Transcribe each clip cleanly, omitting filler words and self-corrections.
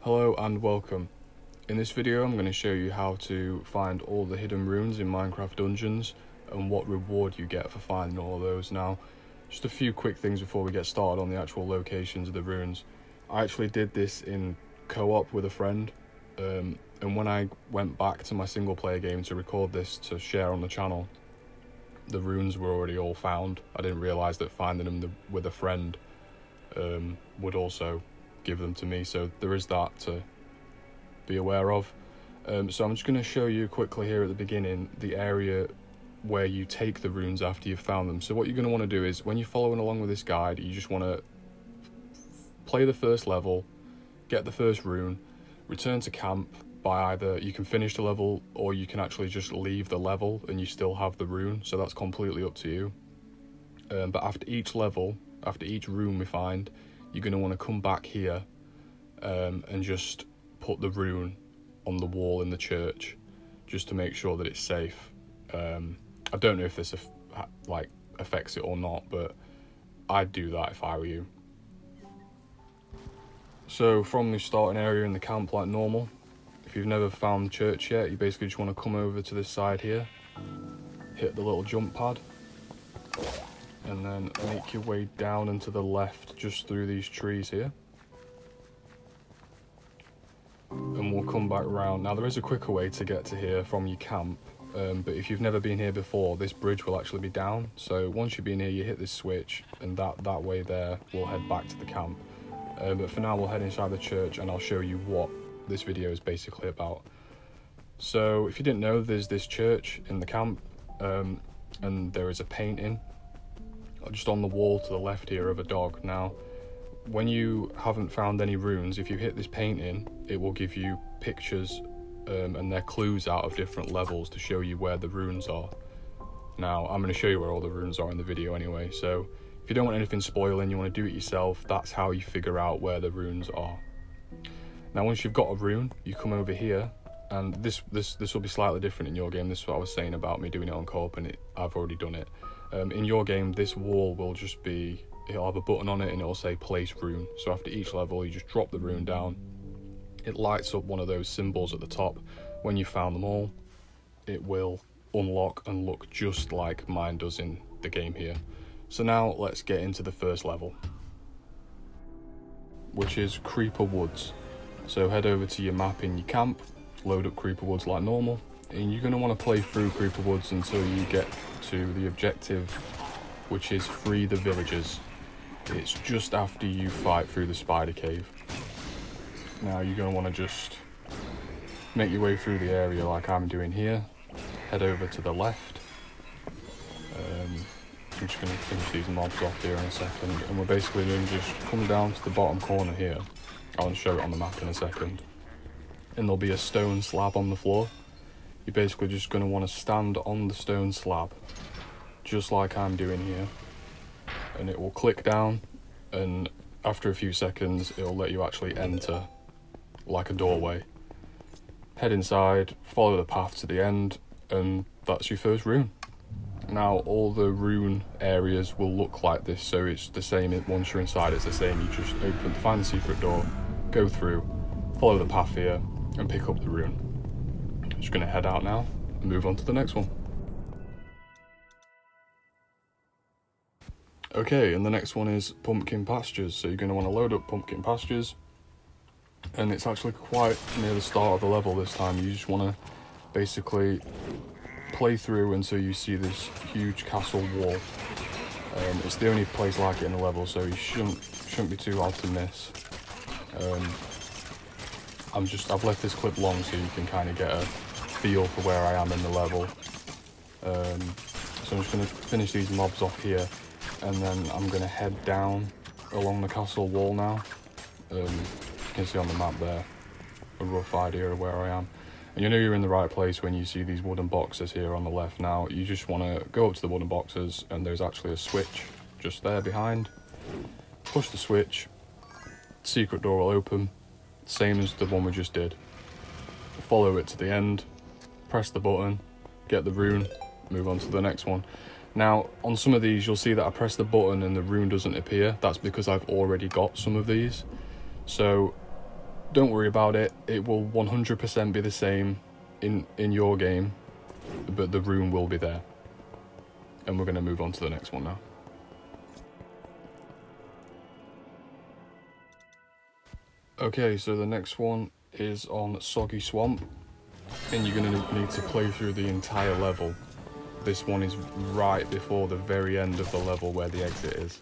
Hello and welcome. In this video I'm going to show you how to find all the hidden runes in Minecraft dungeons and what reward you get for finding all of those. Now, just a few quick things before we get started on the actual locations of the runes. I actually did this in co-op with a friend, and when I went back to my single player game to record this to share on the channel, the runes were already all found. I didn't realise that finding them with a friend would also give them to me, so there is that to be aware of. So I'm just going to show you quickly here at the beginning the area where you take the runes after you've found them. So what you're going to want to do is, when you're following along with this guide, you just want to play the first level, get the first rune, return to camp by either you can finish the level or you can actually just leave the level and you still have the rune, so that's completely up to you. But after each level, after each rune we find, you're going to want to come back here and just put the rune on the wall in the church, just to make sure that it's safe. I don't know if this affects it or not, but I'd do that if I were you. So from the starting area in the camp like normal, if you've never found the church yet, you basically just want to come over to this side here, hit the little jump pad, and then make your way down and to the left just through these trees here. And we'll come back round. Now there is a quicker way to get to here from your camp, but if you've never been here before, this bridge will actually be down. So once you've been here, you hit this switch, and that way there will head back to the camp. But for now we'll head inside the church and I'll show you what this video is basically about. So if you didn't know, there's this church in the camp, and there is a painting just on the wall to the left here of a dog. Now, when you haven't found any runes, if you hit this painting, it will give you pictures and they're clues out of different levels to show you where the runes are. Now, I'm going to show you where all the runes are in the video anyway, so if you don't want anything spoiling, you want to do it yourself, that's how you figure out where the runes are. Now, once you've got a rune, you come over here, and this will be slightly different in your game. This is what I was saying about me doing it on co-op, and I've already done it. In your game, this wall will just be, it'll have a button on it and it'll say place rune. So after each level, you just drop the rune down. It lights up one of those symbols at the top. When you've found them all, it will unlock and look just like mine does in the game here. So now let's get into the first level, which is Creeper Woods. So head over to your map in your camp, load up Creeper Woods like normal, and you're going to want to play through Creeper Woods until you get to the objective, which is free the villagers. It's just after you fight through the spider cave. Now you're going to want to just make your way through the area like I'm doing here, head over to the left. I'm just going to finish these mobs off here in a second, and we're basically going to just come down to the bottom corner here. I'll show it on the map in a second, and there'll be a stone slab on the floor. You're basically just going to want to stand on the stone slab, just like I'm doing here, and it will click down, and after a few seconds it'll let you actually enter like a doorway. Head inside, follow the path to the end, and that's your first rune. Now all the rune areas will look like this, so it's the same once you're inside. It's the same. You just find the secret door, go through, follow the path here, and pick up the rune. I'm just going to head out now and move on to the next one. Okay, and the next one is Pumpkin Pastures. So you're going to want to load up Pumpkin Pastures, and it's actually quite near the start of the level this time. You just want to basically play through until you see this huge castle wall. It's the only place like it in the level, so you shouldn't be too hard to miss. I've left this clip long so you can kind of get a feel for where I am in the level. So I'm just going to finish these mobs off here, and then I'm going to head down along the castle wall now. You can see on the map there a rough idea of where I am. And you know you're in the right place when you see these wooden boxes here on the left. Now you just want to go up to the wooden boxes, and there's actually a switch just there behind. Push the switch, secret door will open, same as the one we just did. Follow it to the end, press the button, get the rune, move on to the next one. Now on some of these you'll see that I press the button and the rune doesn't appear. That's because I've already got some of these. So don't worry about it, it will 100% be the same in your game, but the rune will be there. And we're going to move on to the next one now. Okay, so the next one is on Soggy Swamp, and you're going to need to play through the entire level. This one is right before the very end of the level where the exit is.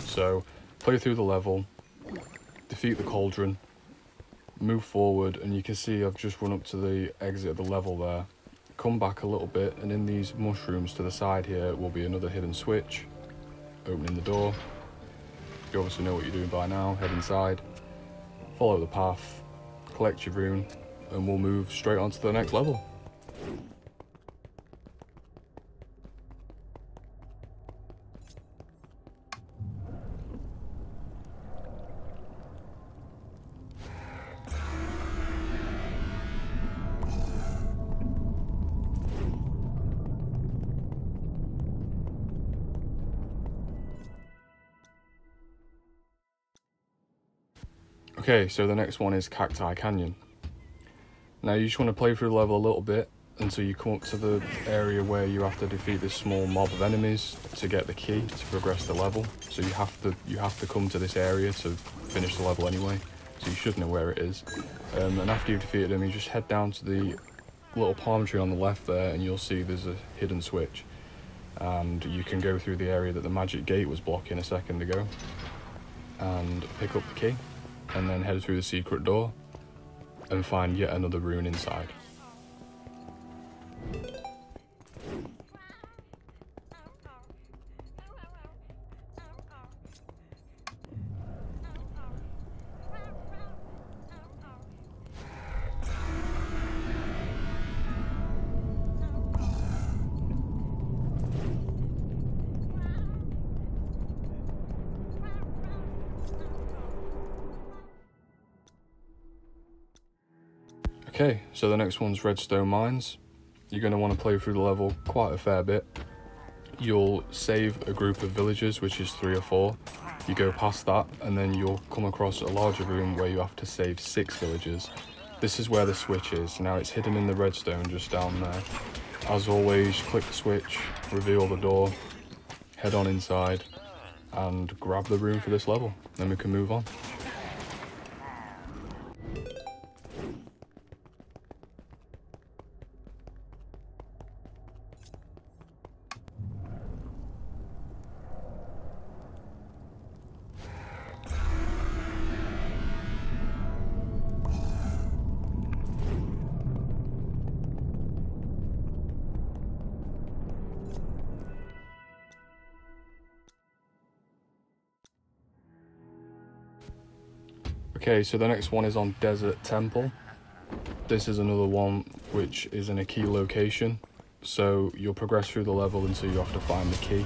So, play through the level, defeat the cauldron, move forward, and you can see I've just run up to the exit of the level there. Come back a little bit, and in these mushrooms to the side here will be another hidden switch. Opening the door. You obviously know what you're doing by now. Head inside, follow the path, collect your rune, and we'll move straight on to the next level. Okay, so the next one is Cacti Canyon. Now you just want to play through the level a little bit until you come up to the area where you have to defeat this small mob of enemies to get the key to progress the level. So you have to come to this area to finish the level anyway, so you should know where it is. And after you've defeated them, you just head down to the little palm tree on the left there, and you'll see there's a hidden switch. And you can go through the area that the magic gate was blocking a second ago and pick up the key, and then head through the secret door and find yet another rune inside. Okay, so the next one's Redstone Mines. You're going to want to play through the level quite a fair bit. You'll save a group of villagers, which is 3 or 4. You go past that, and then you'll come across a larger room where you have to save 6 villagers. This is where the switch is. Now it's hidden in the redstone just down there. As always, click the switch, reveal the door, head on inside, and grab the rune for this level. Then we can move on. Okay, so the next one is on Desert Temple. This is another one which is in a key location, so you'll progress through the level until you have to find the key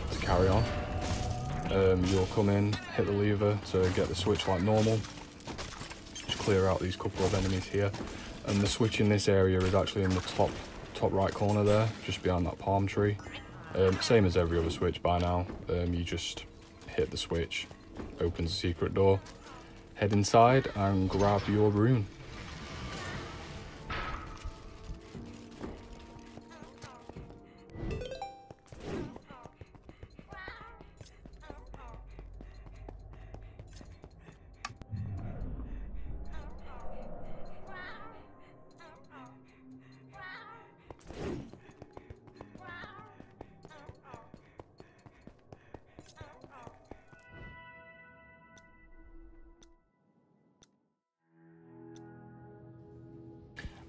to carry on. You'll come in, hit the lever to get the switch like normal. Just clear out these couple of enemies here, and the switch in this area is actually in the top right corner there, just behind that palm tree. Same as every other switch by now. You just hit the switch, opens the secret door. Head inside and grab your rune.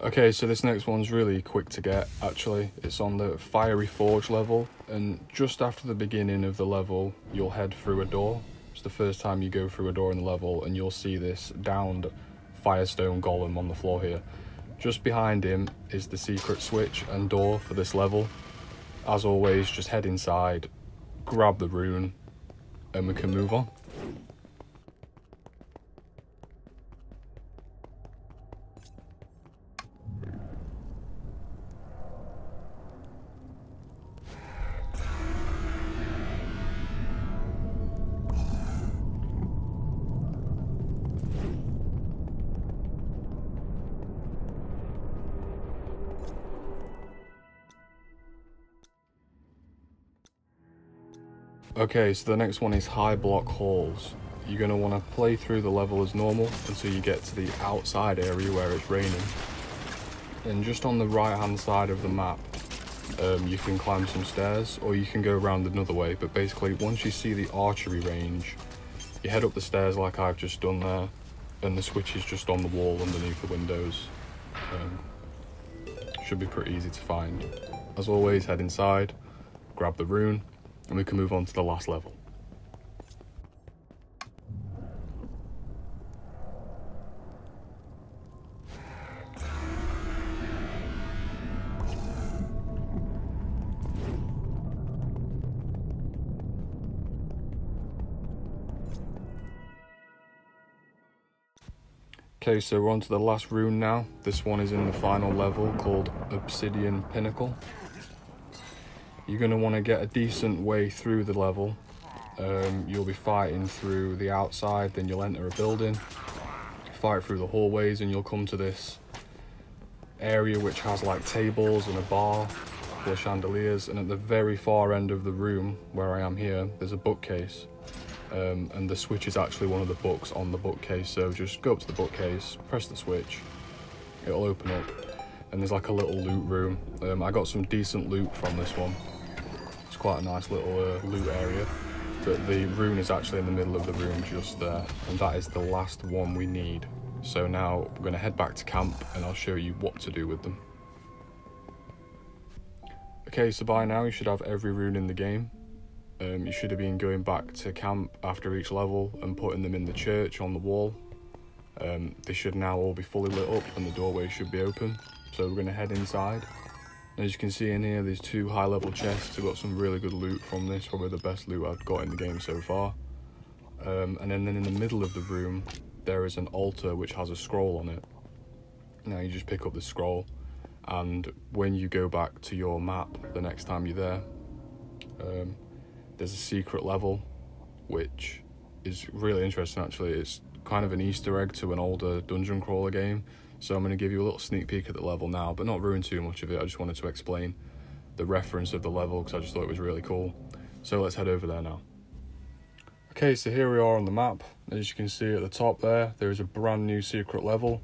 Okay, so this next one's really quick to get, actually. It's on the Fiery Forge level, and just after the beginning of the level, you'll head through a door. It's the first time you go through a door in the level, and you'll see this downed Firestone Golem on the floor here. Just behind him is the secret switch and door for this level. As always, just head inside, grab the rune, and we can move on. Okay, so the next one is Highblock halls. You're going to want to play through the level as normal until you get to the outside area where it's raining. And just on the right hand side of the map, you can climb some stairs, or you can go around another way. But basically, once you see the archery range, you head up the stairs like I've just done there, and the switch is just on the wall underneath the windows. Should be pretty easy to find. As always, head inside, grab the rune, and we can move on to the last level. Okay, so we're on to the last rune now. This one is in the final level called Obsidian Pinnacle. You're going to want to get a decent way through the level. You'll be fighting through the outside, then you'll enter a building, fight through the hallways, and you'll come to this area which has like tables and a bar full of chandeliers, and at the very far end of the room where I am here, there's a bookcase. And the switch is actually one of the books on the bookcase, so just go up to the bookcase, press the switch, it'll open up, and there's like a little loot room. I got some decent loot from this one. It's quite a nice little loot area, but the rune is actually in the middle of the room just there, and that is the last one we need. So now we're going to head back to camp and I'll show you what to do with them. Okay, so by now you should have every rune in the game. You should have been going back to camp after each level and putting them in the church on the wall. They should now all be fully lit up and the doorway should be open. So we're going to head inside. And as you can see in here, there's 2 high level chests. I've got some really good loot from this, probably the best loot I've got in the game so far. And then in the middle of the room, there is an altar which has a scroll on it. Now you just pick up the scroll, and when you go back to your map the next time you're there, there's a secret level which is really interesting actually. It's kind of an Easter egg to an older dungeon crawler game, so I'm going to give you a little sneak peek at the level now, but not ruin too much of it. I just wanted to explain the reference of the level because I just thought it was really cool. So let's head over there now. Okay, so here we are on the map. As you can see at the top there is a brand new secret level.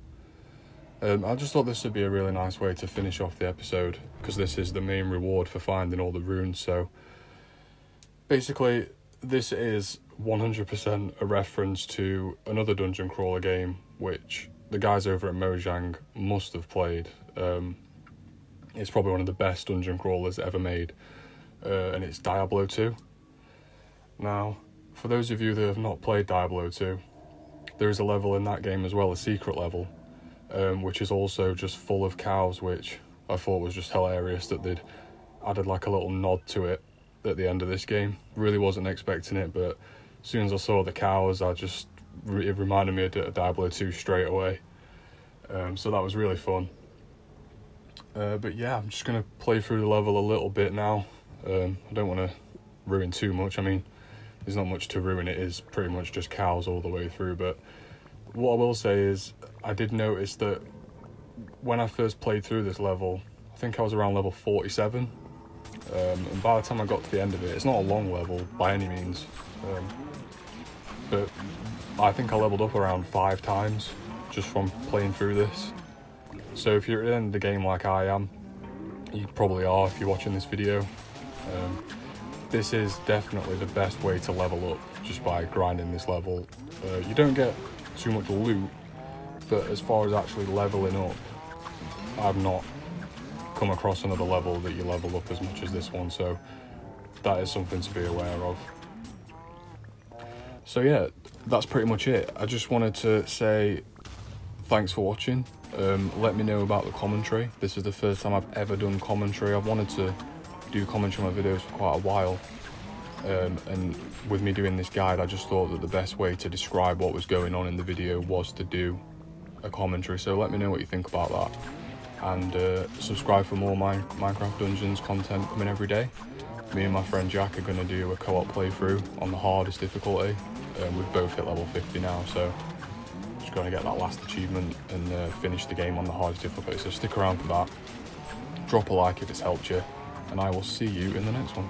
I just thought this would be a really nice way to finish off the episode, because this is the main reward for finding all the runes. So basically, this is 100% a reference to another dungeon crawler game, which the guys over at Mojang must have played. It's probably one of the best dungeon crawlers ever made, and it's Diablo 2. Now, for those of you that have not played Diablo 2, there is a level in that game as well, a secret level, which is also just full of cows, which I thought was just hilarious that they'd added like a little nod to it at the end of this game. Really wasn't expecting it, but as soon as I saw the cows, it reminded me of Diablo 2 straight away. So that was really fun. But yeah, I'm just going to play through the level a little bit now. I don't want to ruin too much. I mean, there's not much to ruin. It is pretty much just cows all the way through. But what I will say is, I did notice that when I first played through this level, I think I was around level 47. And by the time I got to the end of it, it's not a long level by any means, but I think I leveled up around 5 times just from playing through this. So if you're at the end of the game like I am, you probably are if you're watching this video, this is definitely the best way to level up, just by grinding this level. You don't get too much loot, but as far as actually leveling up, I've not come across another level that you level up as much as this one, so that is something to be aware of. So yeah, that's pretty much it. I just wanted to say thanks for watching. Let me know about the commentary. This is the first time I've ever done commentary. I've wanted to do commentary on my videos for quite a while, and with me doing this guide, I just thought that the best way to describe what was going on in the video was to do a commentary. So let me know what you think about that. And subscribe for more Minecraft Dungeons content coming every day. Me and my friend Jack are going to do a co-op playthrough on the hardest difficulty. We've both hit level 50 now, so just going to get that last achievement and finish the game on the hardest difficulty. So stick around for that. Drop a like if it's helped you, and I will see you in the next one.